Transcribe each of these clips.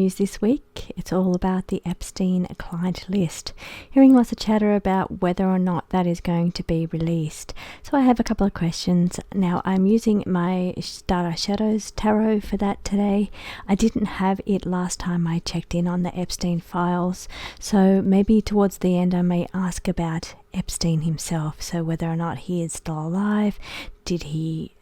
news this week. It's all about the Epstein client list. Hearing lots of chatter about whether or not that is going to be released. So I have a couple of questions. Now I'm using my Data Shadows Tarot for that today. I didn't have it last time I checked in on the Epstein files. So maybe towards the end I may ask about Epstein himself. So whether or not he is still alive, did he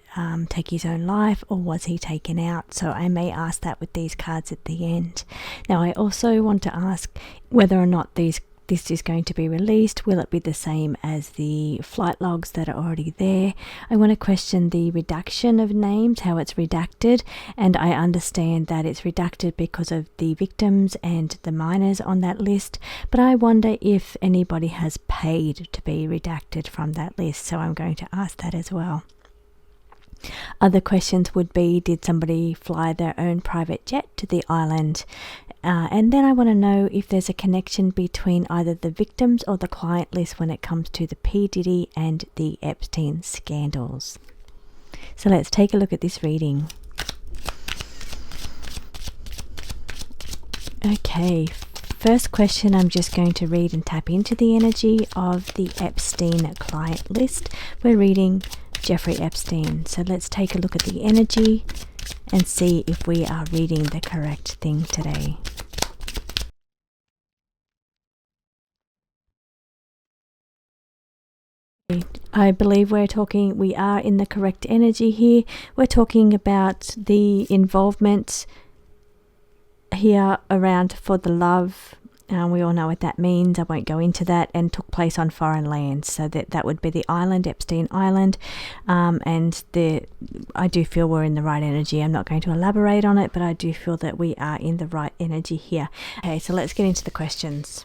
take his own life, or was he taken out? So I may ask that with these cards at the end. Now I also want to ask whether or not this is going to be released. Will it be the same as the flight logs that are already there? I want to question the redaction of names, how it's redacted, and I understand that it's redacted because of the victims and the minors on that list, but I wonder if anybody has paid to be redacted from that list, so I'm going to ask that as well. Other questions would be, did somebody fly their own private jet to the island? And then I want to know if there's a connection between either the victims or the client list when it comes to the P. Diddy and the Epstein scandals. So let's take a look at this reading. Okay, first question, I'm just going to read and tap into the energy of the Epstein client list. We're reading Jeffrey Epstein. So let's take a look at the energy and see if we are reading the correct thing today. I believe we are in the correct energy here. We're talking about the involvement here around for the love. We all know what that means. I won't go into that. And took place on foreign lands. So that would be the island, Epstein Island. I do feel we're in the right energy. I'm not going to elaborate on it, but I do feel that we are in the right energy here. Okay, so let's get into the questions.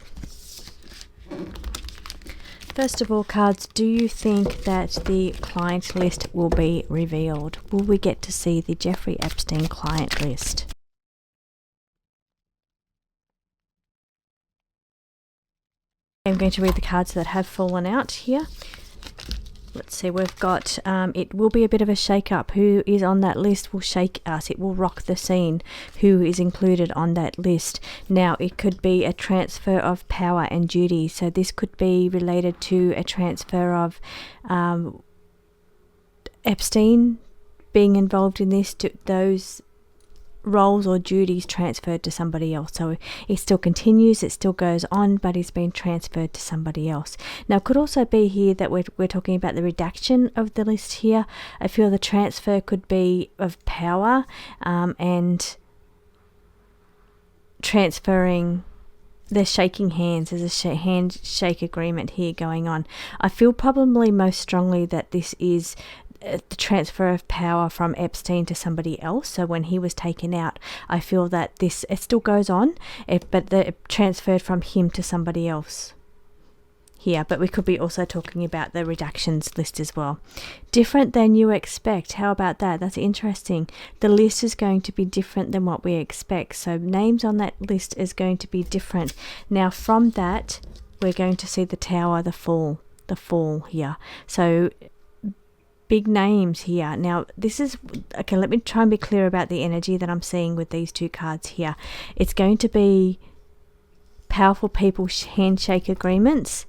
First of all, cards, do you think that the client list will be revealed? Will we get to see the Jeffrey Epstein client list? I'm going to read the cards that have fallen out here. Let's see, we've got, it will be a bit of a shake-up. Who is on that list will shake us. It will rock the scene. Who is included on that list? Now, it could be a transfer of power and duty. So this could be related to a transfer of Epstein being involved in this, to those roles or duties transferred to somebody else. So it still continues, it still goes on, but it's been transferred to somebody else. Now it could also be here that we're talking about the redaction of the list here. I feel the transfer could be of power and transferring. They're shaking hands. There's a handshake agreement here going on. I feel probably most strongly that this is the transfer of power from Epstein to somebody else. So when he was taken out, I feel that it still goes on, but it transferred from him to somebody else here. But we could be also talking about the redactions list as well. Different than you expect. How about that? That's interesting. The list is going to be different than what we expect. So names on that list is going to be different. Now from that, we're going to see the tower, the fall here. So big names here. Now this is okay, let me try and be clear about the energy that I'm seeing with these two cards here. It's going to be powerful people handshake agreements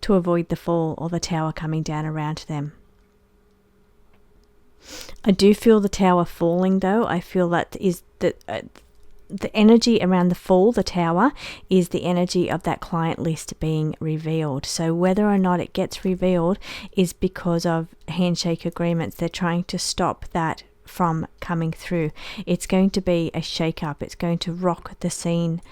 to avoid the fall or the tower coming down around them. I do feel the tower falling though. I feel that is the energy around the fall, the tower, is the energy of that client list being revealed. So whether or not it gets revealed is because of handshake agreements. They're trying to stop that from coming through. It's going to be a shake-up. It's going to rock the scene,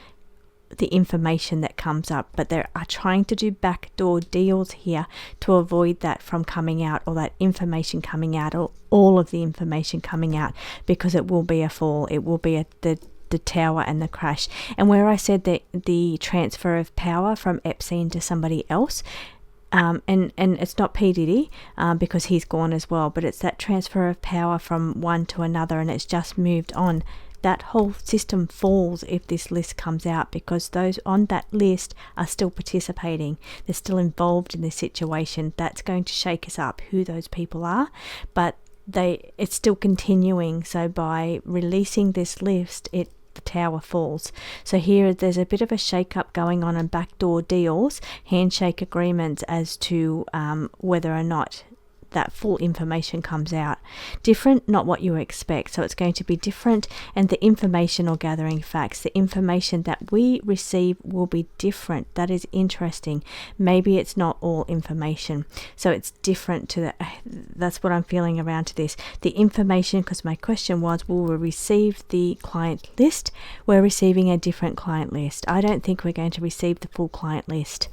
the information that comes up. But they are trying to do backdoor deals here to avoid that from coming out, or that information coming out, or all of the information coming out, because it will be a fall. It will be the tower and the crash. And where I said that the transfer of power from Epstein to somebody else, and it's not P. Diddy because he's gone as well, but it's that transfer of power from one to another, and it's just moved on. That whole system falls if this list comes out, because those on that list are still participating. They're still involved in this situation. That's going to shake us up, who those people are, but it's still continuing. So by releasing this list, it the tower falls. So here there's a bit of a shake-up going on and backdoor deals, handshake agreements as to whether or not that full information comes out. Different, not what you expect. So it's going to be different, and the information or gathering facts, the information that we receive will be different. That is interesting. Maybe it's not all information. So it's different to that. That's what I'm feeling around to this. The information, because my question was, will we receive the client list? We're receiving a different client list. I don't think we're going to receive the full client list.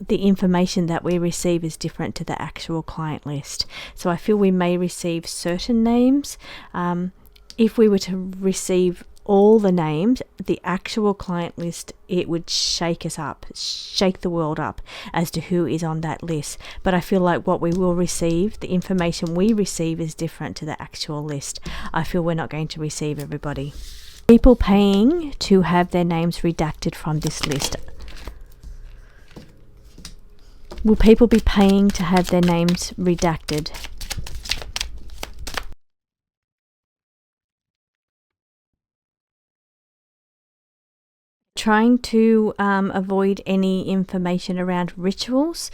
The information that we receive is different to the actual client list. So I feel we may receive certain names. If we were to receive all the names, the actual client list, it would shake us up, shake the world up as to who is on that list. But I feel like what we will receive, the information we receive, is different to the actual list. I feel we're not going to receive everybody. People paying to have their names redacted from this list. Will people be paying to have their names redacted? Trying to avoid any information around rituals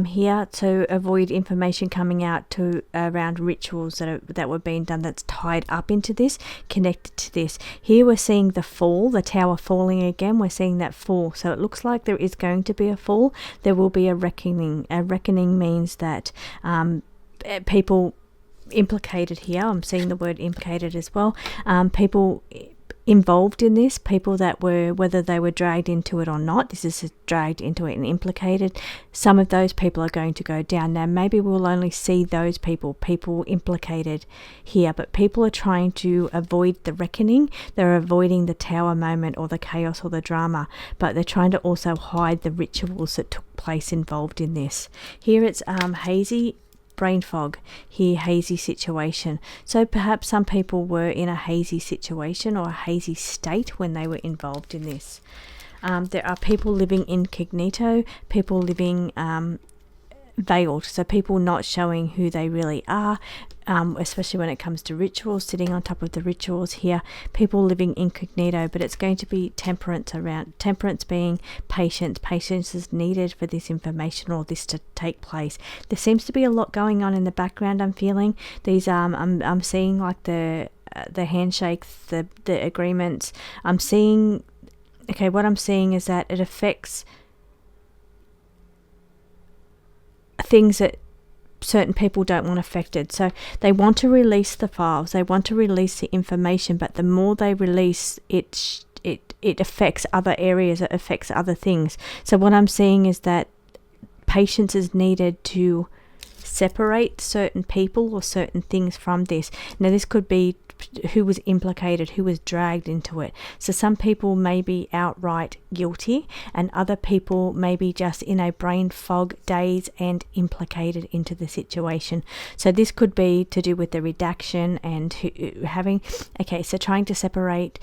here, to avoid information coming out to around rituals that were being done that's tied up into this, connected to this. Here we're seeing the fall, the tower falling again. We're seeing that fall. So it looks like there is going to be a fall. There will be a reckoning. A reckoning means that people implicated here, I'm seeing the word implicated as well, people involved in this, people that were, whether they were dragged into it or not, this is dragged into it and implicated, some of those people are going to go down. Now maybe we'll only see those people implicated here, but people are trying to avoid the reckoning. They're avoiding the tower moment or the chaos or the drama, but they're trying to also hide the rituals that took place involved in this. Here it's hazy, brain fog, here hazy situation. So perhaps some people were in a hazy situation or a hazy state when they were involved in this. There are people living incognito, people living veiled, so people not showing who they really are, especially when it comes to rituals, sitting on top of the rituals here, people living incognito. But it's going to be temperance around, temperance being patience. Patience is needed for this information or this to take place. There seems to be a lot going on in the background. I'm feeling these I'm seeing like the handshakes, the agreements. I'm seeing, okay, what I'm seeing is that it affects things that certain people don't want affected. So they want to release the files, they want to release the information, but the more they release it, it affects other areas, it affects other things. So what I'm seeing is that patience is needed to separate certain people or certain things from this. Now this could be who was implicated, who was dragged into it. So some people may be outright guilty and other people may be just in a brain fog daze and implicated into the situation. So this could be to do with the redaction and having, okay, so trying to separate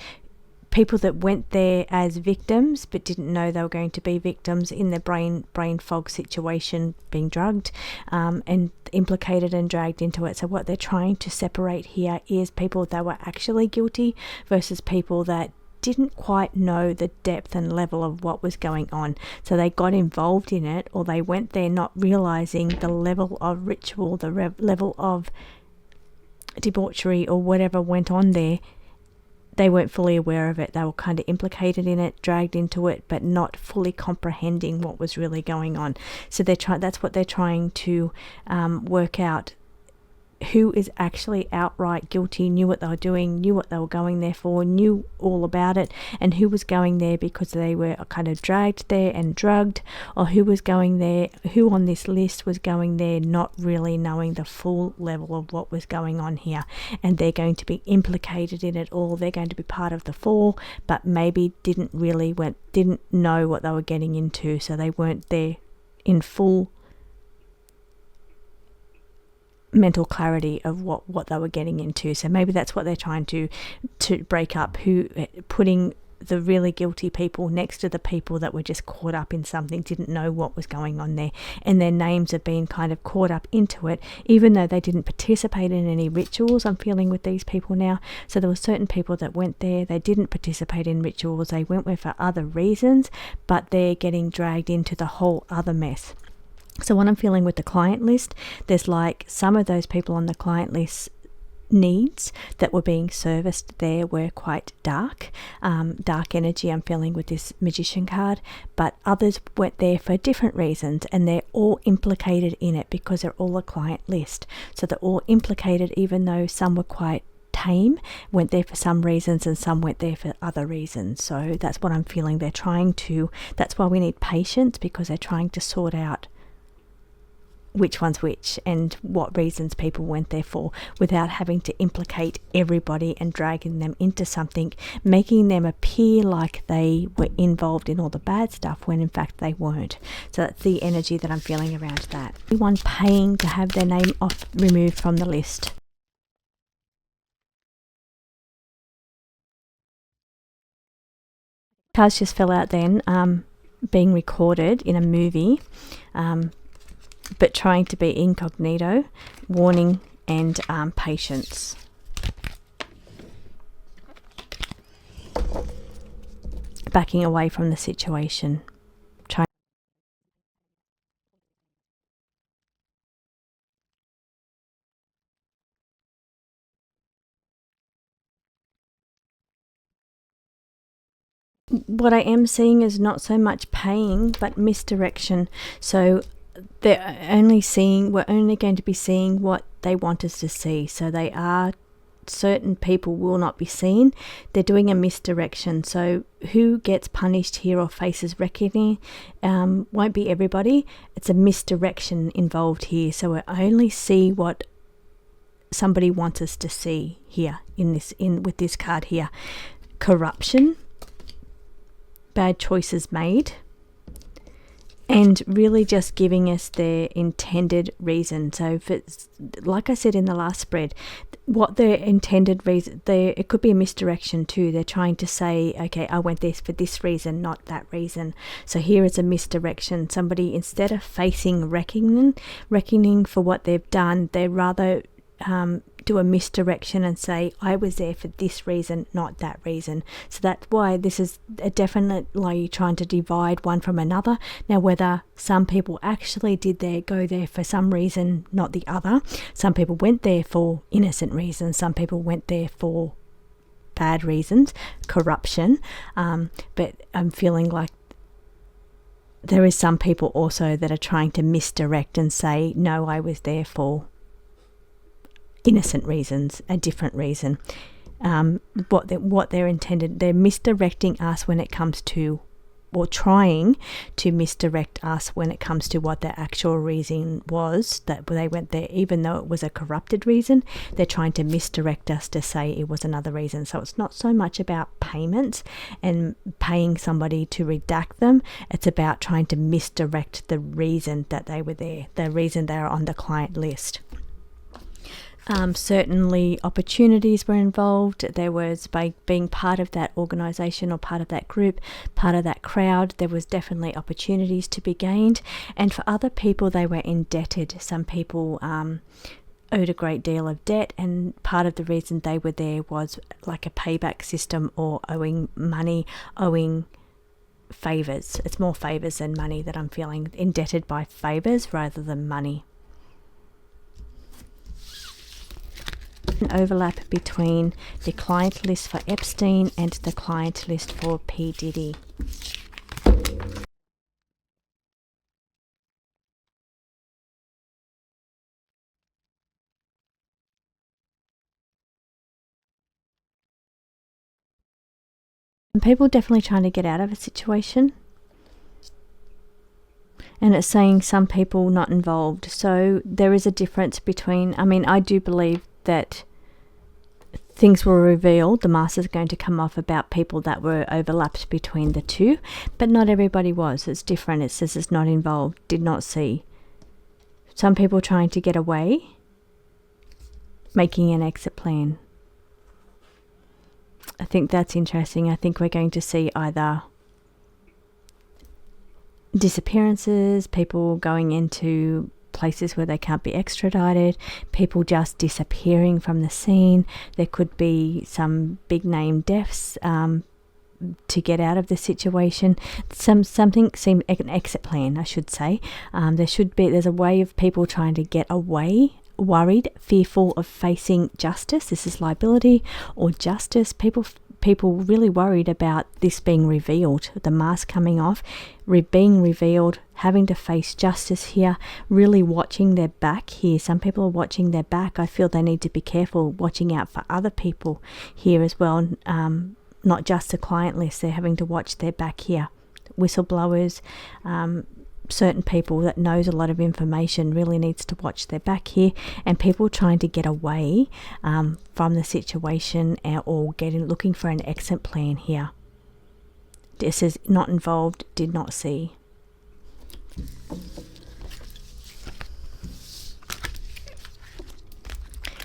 people that went there as victims but didn't know they were going to be victims in the brain fog situation, being drugged and implicated and dragged into it. So what they're trying to separate here is people that were actually guilty versus people that didn't quite know the depth and level of what was going on. So they got involved in it, or they went there not realizing the level of ritual, the level of debauchery or whatever went on there. They weren't fully aware of it. They were kind of implicated in it, dragged into it, but not fully comprehending what was really going on. So that's what they're trying to work out. Who is actually outright guilty, knew what they were doing, knew what they were going there for, knew all about it, and who was going there because they were kind of dragged there and drugged, or who was going there, who on this list was going there not really knowing the full level of what was going on here, and they're going to be implicated in it all. They're going to be part of the fall, but maybe didn't know what they were getting into, so they weren't there in full mental clarity of what they were getting into. So maybe that's what they're trying to break up, who putting the really guilty people next to the people that were just caught up in something, didn't know what was going on there, and their names have been kind of caught up into it, even though they didn't participate in any rituals. I'm feeling with these people now. So there were certain people that went there, they didn't participate in rituals, they went there for other reasons, but they're getting dragged into the whole other mess. So what I'm feeling with the client list, there's like some of those people on the client list needs that were being serviced there were quite dark energy I'm feeling with this Magician card, but others went there for different reasons, and they're all implicated in it because they're all a client list. So they're all implicated, even though some were quite tame, went there for some reasons, and some went there for other reasons. So that's what I'm feeling. They're trying to, that's why we need patience, because they're trying to sort out which one's which and what reasons people went there for, without having to implicate everybody and dragging them into something, making them appear like they were involved in all the bad stuff when in fact they weren't. So that's the energy that I'm feeling around that. Anyone paying to have their name removed from the list. Cards just fell out then, being recorded in a movie, but trying to be incognito, warning, and patience. Backing away from the situation. What I am seeing is not so much paying, but misdirection. So we're only going to be seeing what they want us to see. So they are, certain people will not be seen. They're doing a misdirection. So who gets punished here or faces reckoning won't be everybody. It's a misdirection involved here. So we only see what somebody wants us to see here with this card here. Corruption, bad choices made, and really just giving us their intended reason. So if it's, like I said in the last spread, what their intended reason, it could be a misdirection too. They're trying to say, okay, I went there for this reason, not that reason. So here is a misdirection. Somebody, instead of facing reckoning for what they've done, they rather do a misdirection and say, I was there for this reason, not that reason. So that's why this is a definitely trying to divide one from another. Now, whether some people actually go there for some reason, not the other. Some people went there for innocent reasons. Some people went there for bad reasons, corruption. But I'm feeling like there is some people also that are trying to misdirect and say, no, I was there for innocent reasons, a different reason. What they're intended, they're misdirecting us when it comes to, or trying to misdirect us when it comes to what their actual reason was, that they went there even though it was a corrupted reason. They're trying to misdirect us to say it was another reason. So it's not so much about payments and paying somebody to redact them. It's about trying to misdirect the reason that they were there, the reason they are on the client list. Certainly opportunities were involved. There was, by being part of that organisation or part of that group, part of that crowd, there was definitely opportunities to be gained. And for other people, they were indebted. Some people owed a great deal of debt, and part of the reason they were there was like a payback system, or owing money, owing favours. It's more favours than money that I'm feeling, indebted by favours rather than money. An overlap between the client list for Epstein and the client list for P. Diddy. And people definitely trying to get out of a situation. And it's saying some people not involved. So there is a difference between, I do believe that things were revealed, the mask is going to come off about people that were overlapped between the two, but not everybody was. It's different. It says it's not involved, did not see. Some people trying to get away, making an exit plan. I think that's interesting. I think we're going to see either disappearances, people going into places where they can't be extradited, people just disappearing from the scene. There could be some big name deaths to get out of the situation. Something seemed an exit plan, I should say. There's a way of people trying to get away, worried, fearful of facing justice. This is liability or justice. People really worried about this being revealed, the mask coming off, being revealed, having to face justice here, really watching their back here. Some people are watching their back. I feel they need to be careful, watching out for other people here as well. Not just the client list, they're having to watch their back here. Whistleblowers, certain people that knows a lot of information really needs to watch their back here, and people trying to get away from the situation or looking for an exit plan here. This is not involved, did not see.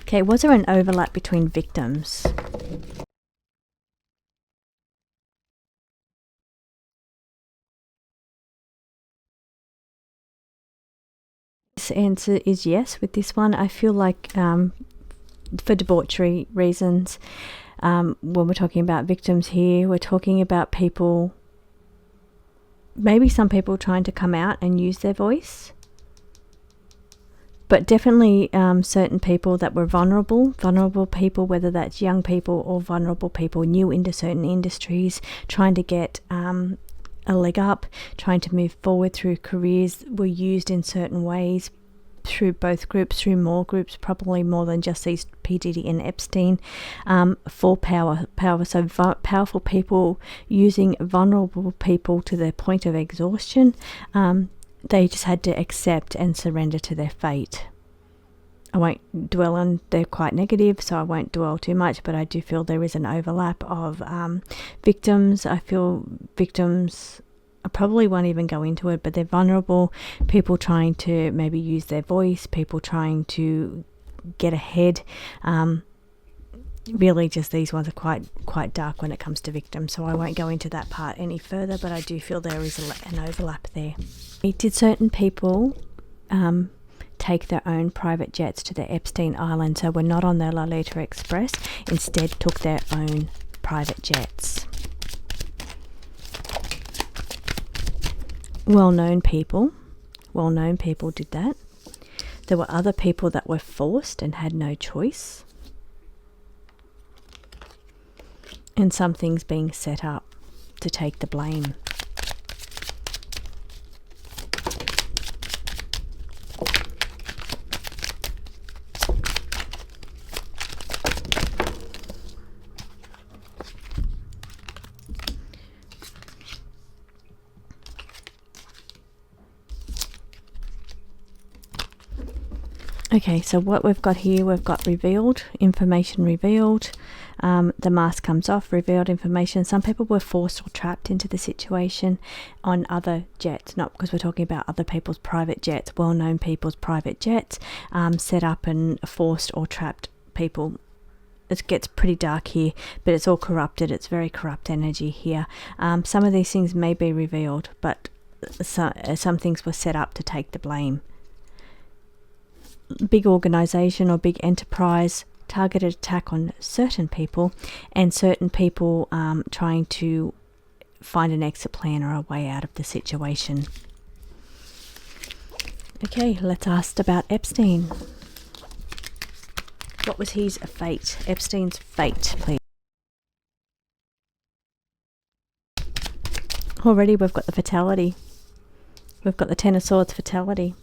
Okay, was there an overlap between victims? This answer is yes with this one. I feel like for debauchery reasons, when we're talking about victims here, we're talking about people, maybe some people trying to come out and use their voice, but definitely certain people that were vulnerable people, whether that's young people or vulnerable people new into certain industries, trying to get a leg up, trying to move forward through careers, were used in certain ways through both groups, through more groups, probably more than just these P. Diddy and Epstein, for power. So powerful people using vulnerable people to their point of exhaustion. They just had to accept and surrender to their fate. I won't dwell on, they're quite negative, so I won't dwell too much, but I do feel there is an overlap of victims. I feel victims, I probably won't even go into it, but they're vulnerable, people trying to maybe use their voice, people trying to get ahead. Really just these ones are quite dark when it comes to victims, so I won't go into that part any further, but I do feel there is an overlap there. Did certain people take their own private jets to the Epstein Island, so were not on the Lolita Express, instead took their own private jets? Well-known people did that. There were other people that were forced and had no choice, and some things being set up to take the blame. Okay, so what we've got here, we've got revealed, information revealed, the mask comes off, revealed information. Some people were forced or trapped into the situation on other jets, not because we're talking about other people's private jets, well-known people's private jets, set up and forced or trapped people. It gets pretty dark here, but it's all corrupted. It's very corrupt energy here. Some of these things may be revealed, but some things were set up to take the blame. Big organization or big enterprise, targeted attack on certain people, and certain people trying to find an exit plan or a way out of the situation. Okay, let's ask about Epstein. What was his fate? Epstein's fate, please. Already we've got the fatality. We've got the Ten of Swords fatality.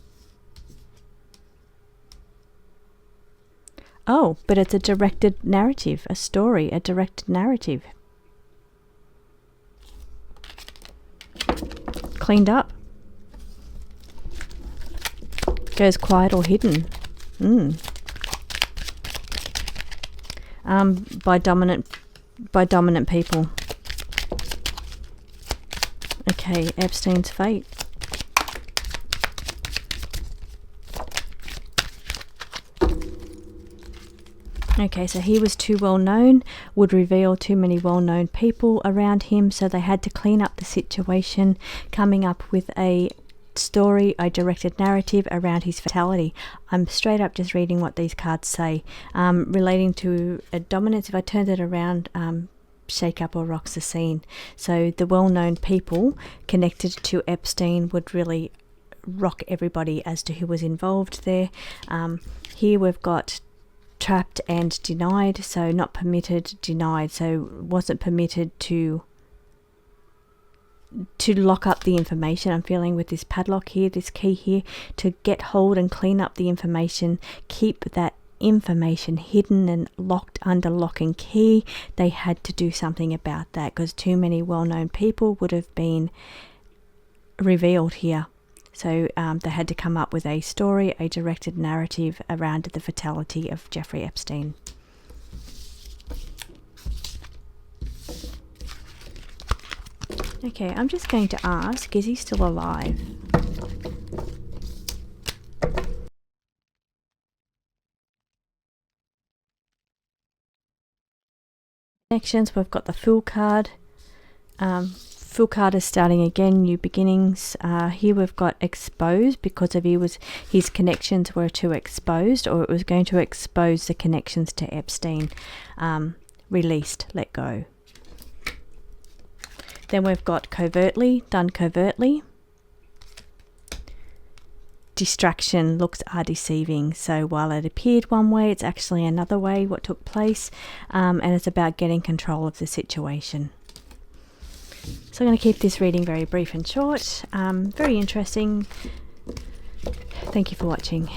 Oh, but it's a directed narrative, a story, a directed narrative. Cleaned up. Goes quiet or hidden. By dominant people. Okay, Epstein's fate. Okay, so he was too well known, would reveal too many well known people around him, so they had to clean up the situation, coming up with a story, a directed narrative around his fatality. I'm straight up just reading what these cards say. Relating to a dominance, if I turned it around, shake up or rocks the scene. So the well known people connected to Epstein would really rock everybody as to who was involved there. Here we've got trapped and denied, so not permitted, denied, so wasn't permitted to lock up the information. I'm feeling with this padlock here, this key here, to get hold and clean up the information, keep that information hidden and locked under lock and key. They had to do something about that because too many well-known people would have been revealed here. So they had to come up with a story, a directed narrative around the fatality of Jeffrey Epstein. Okay, I'm just going to ask, is he still alive? Connections, we've got the Fool card. Fool card is starting again, new beginnings. Here we've got exposed because of his connections were too exposed, or it was going to expose the connections to Epstein. Released, let go. Then we've got covertly, done covertly. Distraction, looks are deceiving. So while it appeared one way, it's actually another way what took place, and it's about getting control of the situation. So I'm going to keep this reading very brief and short. Very interesting. Thank you for watching.